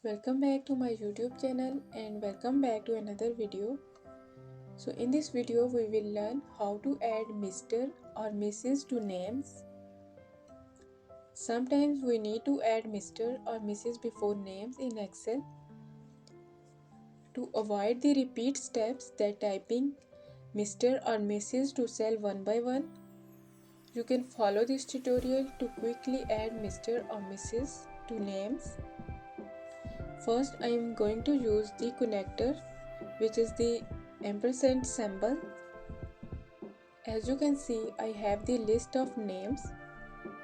Welcome back to my YouTube channel and welcome back to another video. So in this video we will learn how to add Mr. or Mrs. to names. Sometimes we need to add Mr. or Mrs. before names in Excel. To avoid the repeat steps that typing Mr. or Mrs. to cell one by one, you can follow this tutorial to quickly add Mr. or Mrs. to names. First, I am going to use the connector, which is the ampersand symbol. As you can see, I have the list of names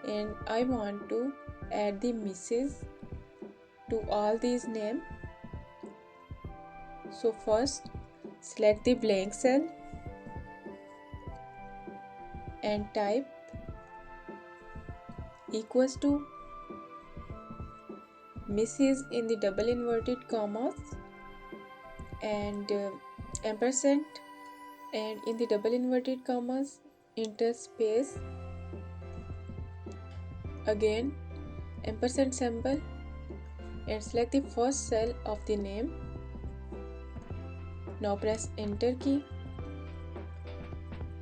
and I want to add the Mrs. to all these names. So first, select the blank cell and type equals to Mrs. in the double inverted commas and ampersand, and in the double inverted commas enter space, again ampersand symbol, and select the first cell of the name. Now press enter key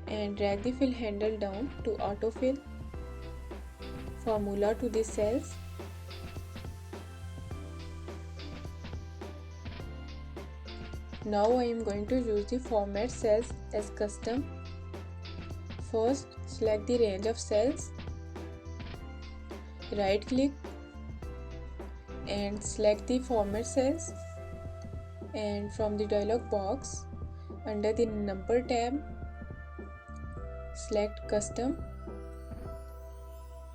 and drag the fill handle down to autofill formula to the cells. Now I am going to use the format cells as custom. First, select the range of cells, right click and select the format cells, and from the dialog box under the number tab select custom,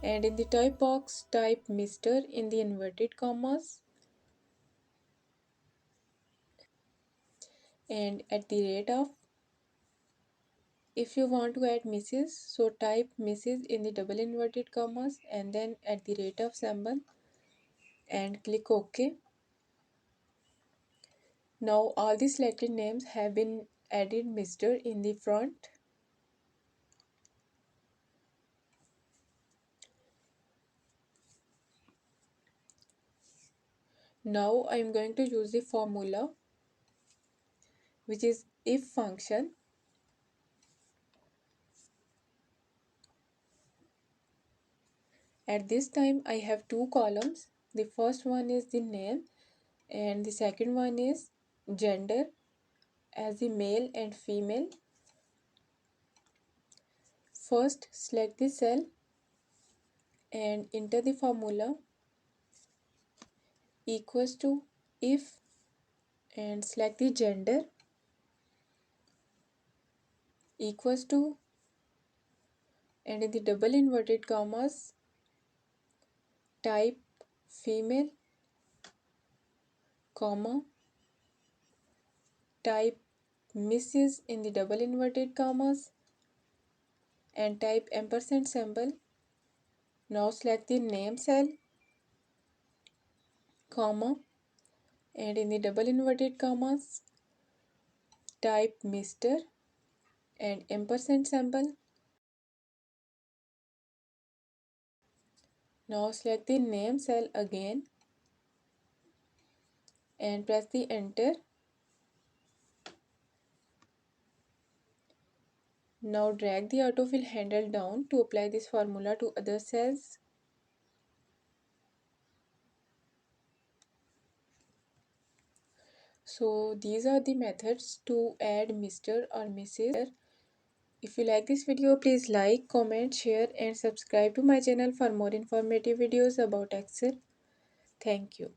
and in the type box type Mr. in the inverted commas and at the rate of. If you want to add Mrs., so type Mrs. in the double inverted commas and then at the rate of symbol and click OK. Now all the selected names have been added Mr. in the front. Now I am going to use the formula, which is if function. At this time I have two columns. The first one is the name and the second one is gender as the male and female. First select the cell and enter the formula equals to if and select the gender equals to, and in the double inverted commas type female, comma, type Mrs. in the double inverted commas and type ampersand symbol. Now select the name cell, comma, and in the double inverted commas type Mr. and ampersand symbol. Now select the name cell again and press the enter. Now drag the autofill handle down to apply this formula to other cells. So these are the methods to add Mr. or Mrs. If you like this video, please like, comment, share and subscribe to my channel for more informative videos about Excel. Thank you.